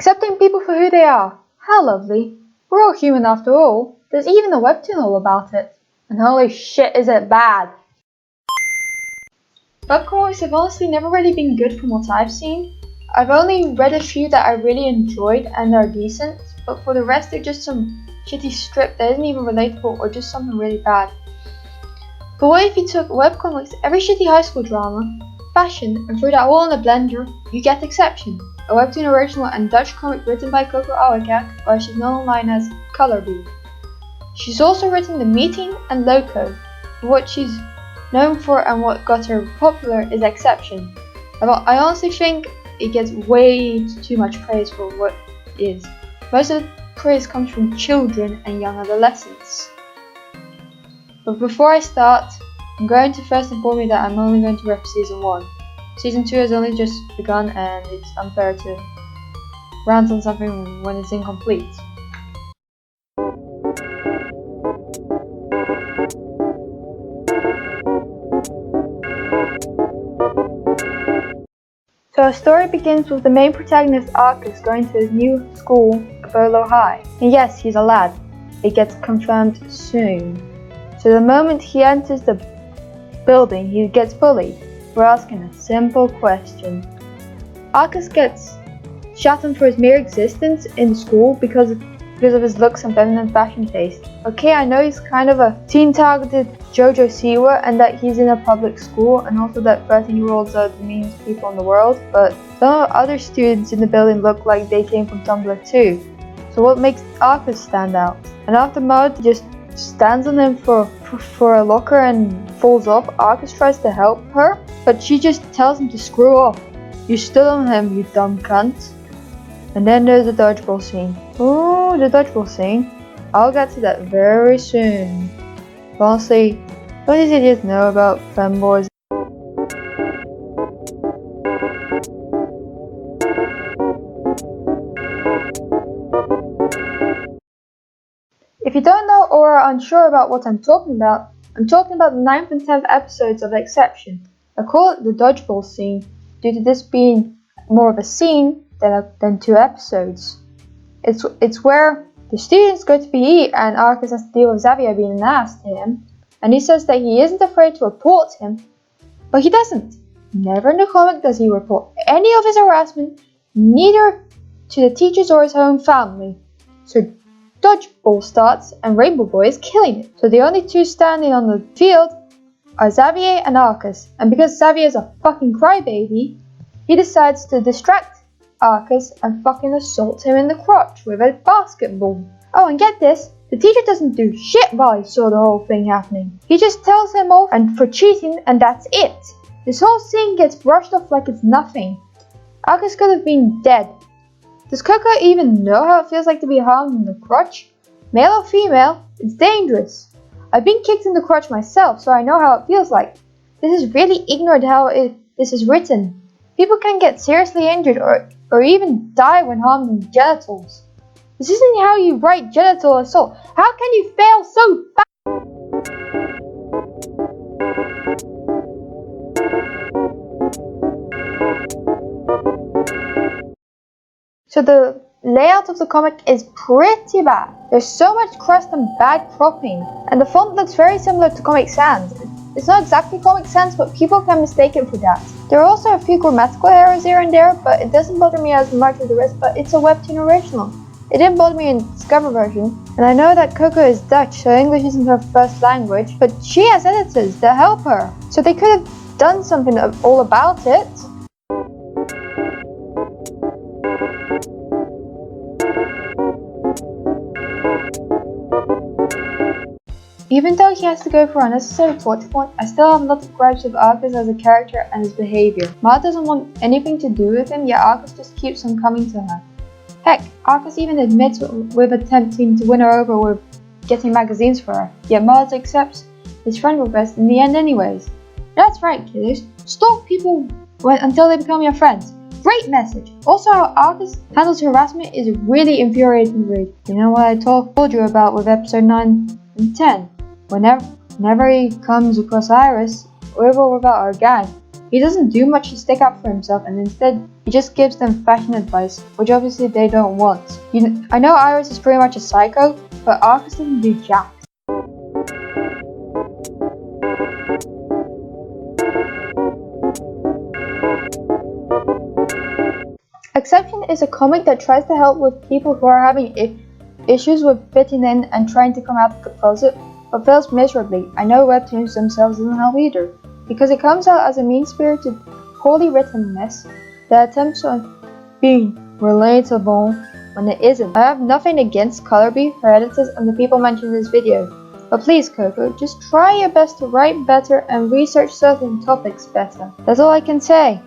Accepting people for who they are. How lovely. We're all human after all. There's even a webtoon all about it. And holy shit, is it bad. Webcomics have honestly never really been good from what I've seen. I've only read a few that I really enjoyed and are decent, but for the rest they're just some shitty strip that isn't even relatable or just something really bad. But what if you took webcomics, every shitty high school drama, fashion, and threw that all in a blender? You get Acception, a webtoon original and Dutch comic written by Coco Ouwekak, or she's known online as Color Bee. She's also written The Meeting and Loco, but what she's known for and what got her popular is Acception. I honestly think it gets way too much praise for what it is. Most of the praise comes from children and young adolescents. But before I start, I'm going to first inform you that I'm only going to rep Season 1. Season 2 has only just begun and it's unfair to rant on something when it's incomplete. So our story begins with the main protagonist Arcus going to his new school, Bolo High. And yes, he's a lad. It gets confirmed soon. So the moment he enters the building, he gets bullied for asking a simple question. Arcus gets shunned for his mere existence in school because of his looks and feminine fashion taste. Okay, I know he's kind of a teen-targeted JoJo Siwa and that he's in a public school and also that 13-year-olds are the meanest people in the world, but some other students in the building look like they came from Tumblr too. So what makes Arcus stand out? And after Maud just stands on him for a locker and falls off, Arcus tries to help her, but she just tells him to screw off. You stood on him, you dumb cunt. And then there's the dodgeball scene. Ooh, the dodgeball scene. I'll get to that very soon. Honestly, what these idiots know about femboys? If you don't know or are unsure about what I'm talking about the 9th and 10th episodes of Acception. I call it the dodgeball scene due to this being more of a scene than 2 episodes. It's where the students go to PE and Arcus has to deal with Xavier being an ass to him, and he says that he isn't afraid to report him, but he doesn't. Never in the comic does he report any of his harassment, neither to the teachers or his own family. So Dodgeball starts and Rainbow Boy is killing it. So the only 2 standing on the field are Xavier and Arcus, and because Xavier is a fucking crybaby, he decides to distract Arcus and fucking assault him in the crotch with a basketball. Oh, and get this, the teacher doesn't do shit while he saw the whole thing happening. He just tells him off and for cheating and that's it. This whole scene gets brushed off like it's nothing. Arcus could have been dead. Does Coco even know how it feels like to be harmed in the crotch? Male or female, it's dangerous. I've been kicked in the crotch myself, so I know how it feels like. This is really ignorant how this is written. People can get seriously injured or even die when harmed in genitals. This isn't how you write genital assault. How can you fail so bad? So the layout of the comic is pretty bad. There's so much crust and bad cropping, and the font looks very similar to Comic Sans. It's not exactly Comic Sans, but people can mistake it for that. There are also a few grammatical errors here and there, but it doesn't bother me as much as the rest, but it's a Webtoon original. It didn't bother me in Discover version, and I know that Coco is Dutch, so English isn't her first language, but she has editors that help her, so they could have done something all about it. Even though he has to go for unnecessary torture porn, I still have a lot of gripes with Arcus as a character and his behavior. Ma doesn't want anything to do with him, yet Arcus just keeps on coming to her. Heck, Arcus even admits with attempting to win her over with getting magazines for her, yet Mars accepts his friend request in the end anyways. That's right, kiddos. Stalk people until they become your friends. Great message. Also, how Arcus handles harassment is really infuriating to read. You know what I told you about with episode 9 and 10? Whenever he comes across Iris, with or without our gang, He doesn't do much to stick up for himself, and instead he just gives them fashion advice, which obviously they don't want. I know Iris is pretty much a psycho, but Arcus doesn't do jack. Acception is a comic that tries to help with people who are having issues with fitting in and trying to come out of the closet, but fails miserably. I know webtoons themselves doesn't help either, because it comes out as a mean-spirited, poorly written mess that attempts on being relatable when it isn't. I have nothing against Colorbee, her editors, and the people mentioned in this video, but please Coco, just try your best to write better and research certain topics better. That's all I can say.